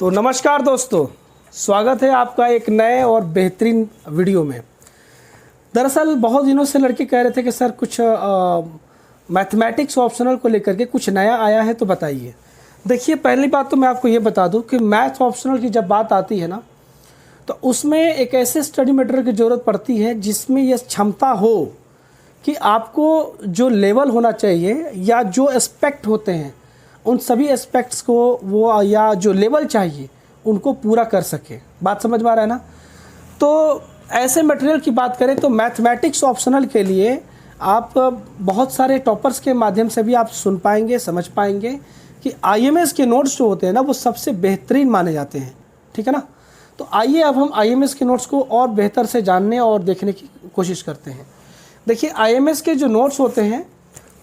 तो नमस्कार दोस्तों, स्वागत है आपका एक नए और बेहतरीन वीडियो में। दरअसल बहुत दिनों से लड़के कह रहे थे कि सर कुछ मैथमेटिक्स ऑप्शनल को लेकर के कुछ नया आया है तो बताइए। देखिए, पहली बात तो मैं आपको ये बता दूं कि मैथ ऑप्शनल की जब बात आती है ना, तो उसमें एक ऐसे स्टडी मटेरियल की ज़रूरत पड़ती है जिसमें यह क्षमता हो कि आपको जो लेवल होना चाहिए या जो एस्पेक्ट होते हैं उन सभी एस्पेक्ट्स को वो या जो लेवल चाहिए उनको पूरा कर सके। बात समझ में आ रहा है ना? तो ऐसे मटेरियल की बात करें तो मैथमेटिक्स ऑप्शनल के लिए आप बहुत सारे टॉपर्स के माध्यम से भी आप सुन पाएंगे, समझ पाएंगे कि आईएमएस के नोट्स जो होते हैं ना वो सबसे बेहतरीन माने जाते हैं। ठीक है ना? तो आइए अब हम आईएमएस के नोट्स को और बेहतर से जानने और देखने की कोशिश करते हैं। देखिए, आईएमएस के जो नोट्स होते हैं,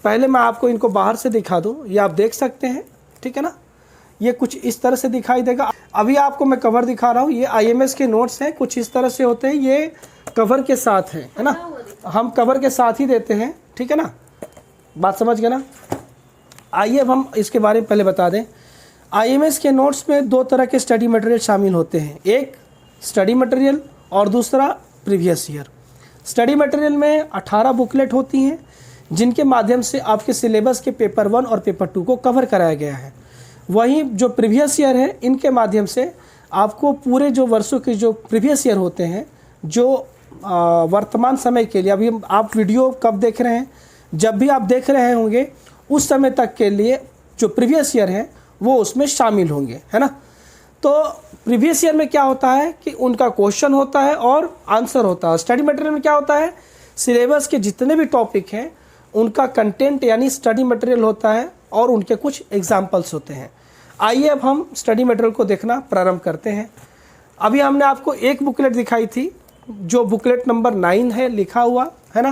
पहले मैं आपको इनको बाहर से दिखा दूं, ये आप देख सकते हैं। ठीक है ना? ये कुछ इस तरह से दिखाई देगा। अभी आपको मैं कवर दिखा रहा हूँ, ये आईएमएस के नोट्स हैं, कुछ इस तरह से होते हैं। ये कवर के साथ है ना? हम कवर के साथ ही देते हैं। ठीक है ना? बात समझ गए ना? आइए अब हम इसके बारे में पहले बता दें। आईएमएस के नोट्स में दो तरह के स्टडी मटेरियल शामिल होते हैं, एक स्टडी मटेरियल और दूसरा प्रीवियस ईयर। स्टडी मटेरियल में 18 बुकलेट होती हैं जिनके माध्यम से आपके सिलेबस के पेपर 1 और पेपर 2 को कवर कराया गया है। वहीं जो प्रीवियस ईयर है, इनके माध्यम से आपको पूरे जो वर्षों के जो प्रीवियस ईयर होते हैं, जो वर्तमान समय के लिए, अभी आप वीडियो कब देख रहे हैं, जब भी आप देख रहे होंगे उस समय तक के लिए जो प्रीवियस ईयर है वो उसमें शामिल होंगे, है ना? तो प्रीवियस ईयर में क्या होता है कि उनका क्वेश्चन होता है और आंसर होता है। स्टडी मटेरियल में क्या होता है, सिलेबस के जितने भी टॉपिक हैं उनका कंटेंट यानी स्टडी मटेरियल होता है और उनके कुछ एग्जाम्पल्स होते हैं। आइए अब हम स्टडी मटेरियल को देखना प्रारंभ करते हैं। अभी हमने आपको एक बुकलेट दिखाई थी जो बुकलेट नंबर 9 है, लिखा हुआ है ना?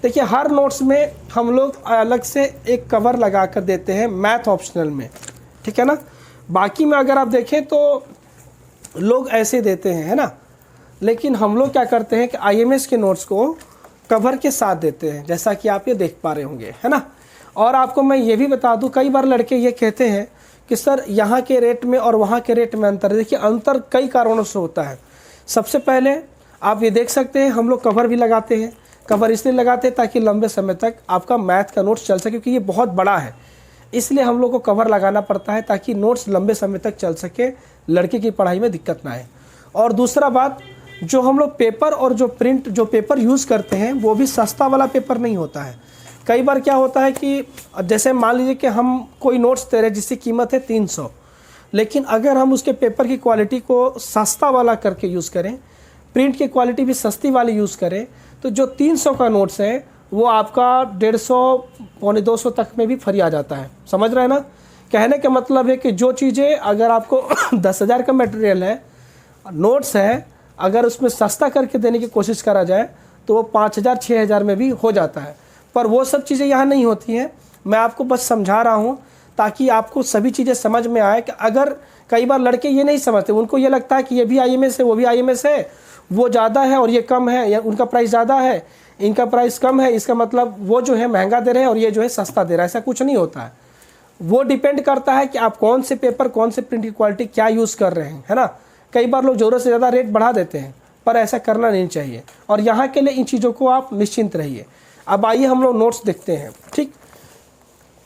देखिए, हर नोट्स में हम लोग अलग से एक कवर लगा कर देते हैं मैथ ऑप्शनल में। ठीक है ना? बाकी में अगर आप देखें तो लोग ऐसे देते हैं, है ना? लेकिन हम लोग क्या करते हैं कि आईएमएस के नोट्स को कवर के साथ देते हैं, जैसा कि आप ये देख पा रहे होंगे, है ना? और आपको मैं ये भी बता दूं, कई बार लड़के ये कहते हैं कि सर यहाँ के रेट में और वहाँ के रेट में अंतर है। देखिए, अंतर कई कारणों से होता है। सबसे पहले आप ये देख सकते हैं, हम लोग कवर भी लगाते हैं। कवर इसलिए लगाते हैं ताकि लंबे समय तक आपका मैथ का नोट्स चल सके, क्योंकि ये बहुत बड़ा है, इसलिए हम लोग को कवर लगाना पड़ता है ताकि नोट्स लंबे समय तक चल सके, लड़के की पढ़ाई में दिक्कत ना आए। और दूसरा बात, जो हम लोग पेपर और जो पेपर यूज़ करते हैं वो भी सस्ता वाला पेपर नहीं होता है। कई बार क्या होता है कि जैसे मान लीजिए कि हम कोई नोट्स दे रहे हैं जिसकी कीमत है 300, लेकिन अगर हम उसके पेपर की क्वालिटी को सस्ता वाला करके यूज़ करें, प्रिंट की क्वालिटी भी सस्ती वाली यूज़ करें, तो जो 300 का नोट्स है वो आपका 150 पौने 200 तक में भी फ्री आ जाता है। समझ रहे हैं ना? कहने का मतलब है कि जो चीज़ें अगर आपको 10,000 का मटेरियल है, नोट्स है, अगर उसमें सस्ता करके देने की कोशिश करा जाए तो वो 5,000 6,000 में भी हो जाता है। पर वो सब चीज़ें यहाँ नहीं होती हैं। मैं आपको बस समझा रहा हूँ ताकि आपको सभी चीज़ें समझ में आए। कि अगर कई बार लड़के ये नहीं समझते, उनको ये लगता है कि ये भी आईएमएस है, वो भी आईएमएस है, वो ज़्यादा है और ये कम है, या उनका प्राइस ज़्यादा है, इनका प्राइस कम है, इसका मतलब वो जो है महंगा दे रहे हैं और ये जो है सस्ता दे रहा है। ऐसा कुछ नहीं होता है। वो डिपेंड करता है कि आप कौन से पेपर, कौन से प्रिंट की क्वालिटी क्या यूज़ कर रहे हैं, है ना? कई बार लोग ज़रूरत से ज़्यादा रेट बढ़ा देते हैं, पर ऐसा करना नहीं चाहिए। और यहाँ के लिए इन चीज़ों को आप निश्चिंत रहिए। अब आइए हम लोग नोट्स देखते हैं। ठीक,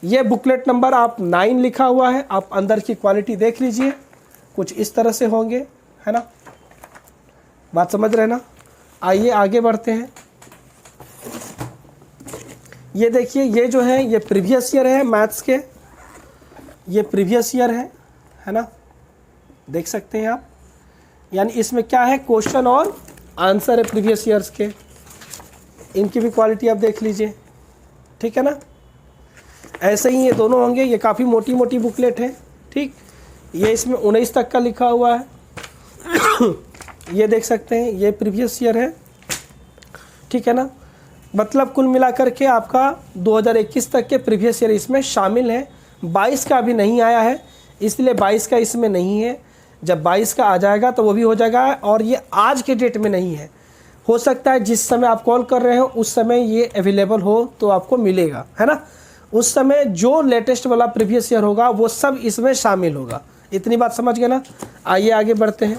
ये बुकलेट नंबर आप 9 लिखा हुआ है। आप अंदर की क्वालिटी देख लीजिए, कुछ इस तरह से होंगे, है ना? बात समझ रहे ना? आइए आगे बढ़ते हैं। ये देखिए, ये जो है ये प्रीवियस ईयर है मैथ्स के, ये प्रीवियस ईयर है ना? देख सकते हैं आप। यानी इसमें क्या है, क्वेश्चन और आंसर है प्रीवियस ईयर्स के। इनकी भी क्वालिटी आप देख लीजिए। ठीक है ना? ऐसे ही ये दोनों होंगे। ये काफ़ी मोटी मोटी बुकलेट है। ठीक, ये इसमें 19 तक का लिखा हुआ है। ये देख सकते हैं, ये प्रीवियस ईयर है। ठीक है ना? मतलब कुल मिलाकर के आपका 2021 तक के प्रीवियस ईयर इसमें शामिल है। 22 का अभी नहीं आया है, इसलिए 22 का इसमें नहीं है। जब 22 का आ जाएगा तो वो भी हो जाएगा। और ये आज के डेट में नहीं है, हो सकता है जिस समय आप कॉल कर रहे हो उस समय ये अवेलेबल हो तो आपको मिलेगा, है ना? उस समय जो लेटेस्ट वाला प्रीवियस ईयर होगा वो सब इसमें शामिल होगा। इतनी बात समझ गए ना। आइए आगे बढ़ते हैं।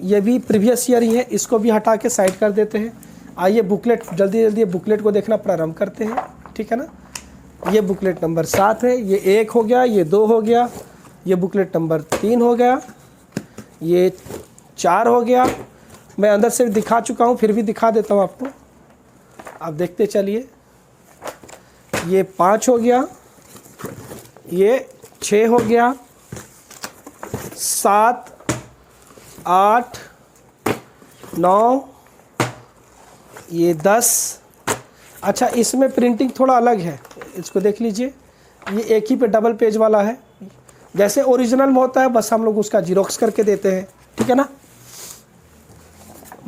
ये भी प्रीवियस ईयर ही है, इसको भी हटा के साइड कर देते हैं। आइए बुकलेट, जल्दी जल्दी बुकलेट को देखना प्रारंभ करते हैं, ठीक है ना। ये बुकलेट नंबर 7 है, ये 1 हो गया, ये 2 हो गया, ये बुकलेट नंबर 3 हो गया, ये 4 हो गया। मैं अंदर से दिखा चुका हूँ, फिर भी दिखा देता हूँ आपको, आप देखते चलिए। ये 5 हो गया, ये 6 हो गया, 7, 8, 9, ये 10। अच्छा, इसमें प्रिंटिंग थोड़ा अलग है, इसको देख लीजिए। ये एक ही पे डबल पेज वाला है, जैसे ओरिजिनल में होता है, बस हम लोग उसका जीरोक्स करके देते हैं, ठीक है ना।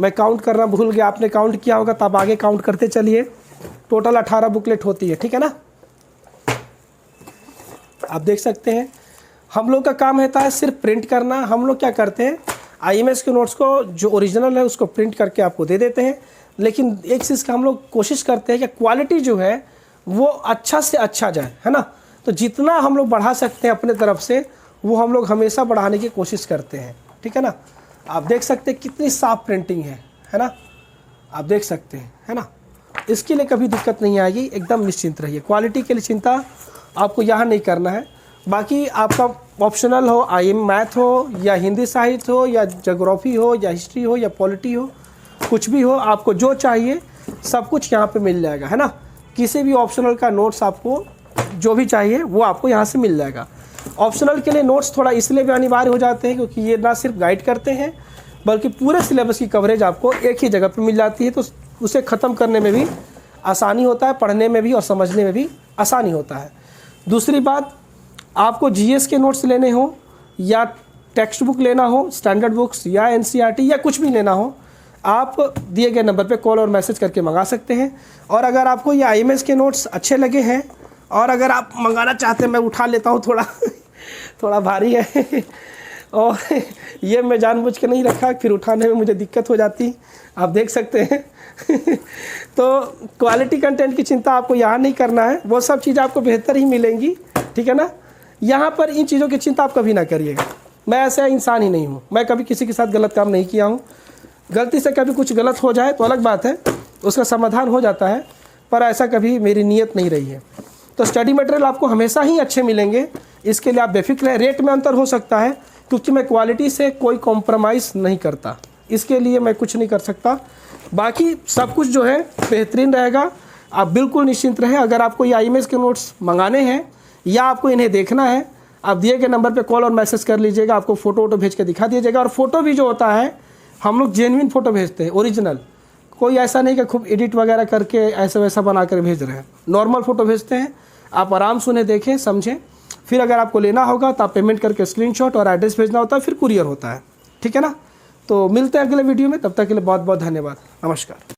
मैं काउंट करना भूल गया, आपने काउंट किया होगा तब आगे काउंट करते चलिए। टोटल 18 बुकलेट होती है, ठीक है ना। आप देख सकते हैं, हम लोग का काम रहता है सिर्फ प्रिंट करना। हम लोग क्या करते हैं, आईएमएस के नोट्स को जो ओरिजिनल है उसको प्रिंट करके आपको दे देते हैं, लेकिन एक चीज़ का हम लोग कोशिश करते हैं कि क्वालिटी जो है वो अच्छा से अच्छा जाए, है ना। तो जितना हम लोग बढ़ा सकते हैं अपने तरफ से, वो हम लोग हमेशा बढ़ाने की कोशिश करते हैं, ठीक है ना। आप देख सकते हैं कितनी साफ प्रिंटिंग है ना, आप देख सकते हैं, है ना। इसके लिए कभी दिक्कत नहीं आएगी, एकदम निश्चिंत रहिए। क्वालिटी के लिए चिंता आपको यहाँ नहीं करना है। बाकी आपका ऑप्शनल हो, आईएम मैथ हो या हिंदी साहित्य हो या ज्योग्राफी हो या हिस्ट्री हो या पॉलिटी हो, कुछ भी हो, आपको जो चाहिए सब कुछ यहाँ पे मिल जाएगा, है ना। किसी भी ऑप्शनल का नोट्स आपको जो भी चाहिए वो आपको यहाँ से मिल जाएगा। ऑप्शनल के लिए नोट्स थोड़ा इसलिए भी अनिवार्य हो जाते हैं क्योंकि ये ना सिर्फ गाइड करते हैं बल्कि पूरे सिलेबस की कवरेज आपको एक ही जगह पर मिल जाती है, तो उसे ख़त्म करने में भी आसानी होता है, पढ़ने में भी और समझने में भी आसानी होता है। दूसरी बात, आपको जीएस के नोट्स लेने हो या टेक्स्ट बुक लेना हो, स्टैंडर्ड बुक्स या एनसीईआरटी या कुछ भी लेना हो, आप दिए गए नंबर पे कॉल और मैसेज करके मंगा सकते हैं। और अगर आपको ये आईएमएस के नोट्स अच्छे लगे हैं और अगर आप मंगाना चाहते हैं, मैं उठा लेता हूँ, थोड़ा भारी है और ये मैं जानबूझ के नहीं रखा, फिर उठाने में मुझे दिक्कत हो जाती, आप देख सकते हैं तो क्वालिटी कंटेंट की चिंता आपको यहाँ नहीं करना है, वो सब चीज़ आपको बेहतर ही मिलेंगी, ठीक है ना। यहाँ पर इन चीज़ों की चिंता आप कभी ना करिएगा। मैं ऐसा इंसान ही नहीं हूँ, मैं कभी किसी के साथ गलत काम नहीं किया हूँ। गलती से कभी कुछ गलत हो जाए तो अलग बात है, उसका समाधान हो जाता है, पर ऐसा कभी मेरी नीयत नहीं रही है। तो स्टडी मटेरियल आपको हमेशा ही अच्छे मिलेंगे, इसके लिए आप बेफिक्र हैं। रेट में अंतर हो सकता है क्योंकि मैं क्वालिटी से कोई कॉम्प्रोमाइज़ नहीं करता, इसके लिए मैं कुछ नहीं कर सकता। बाकी सब कुछ जो है बेहतरीन रहेगा, आप बिल्कुल निश्चिंत रहें। अगर आपको ये आईएमएस के नोट्स मंगाने हैं या आपको इन्हें देखना है, आप दिए गए नंबर पे कॉल और मैसेज कर लीजिएगा, आपको फ़ोटो वोटो भेज के दिखा दीजिएगा। और फ़ोटो भी जो होता है, हम लोग जेन्युइन फ़ोटो भेजते हैं, ओरिजिनल, कोई ऐसा नहीं कि खूब एडिट वगैरह करके ऐसा वैसा बना कर भेज रहे हैं। नॉर्मल फ़ोटो भेजते हैं, आप आराम से उन्हें देखें, समझें। फिर अगर आपको लेना होगा तो आप पेमेंट करके स्क्रीनशॉट और एड्रेस भेजना होता है, फिर कुरियर होता है, ठीक है ना। तो मिलते हैं अगले वीडियो में, तब तक के लिए बहुत बहुत धन्यवाद, नमस्कार।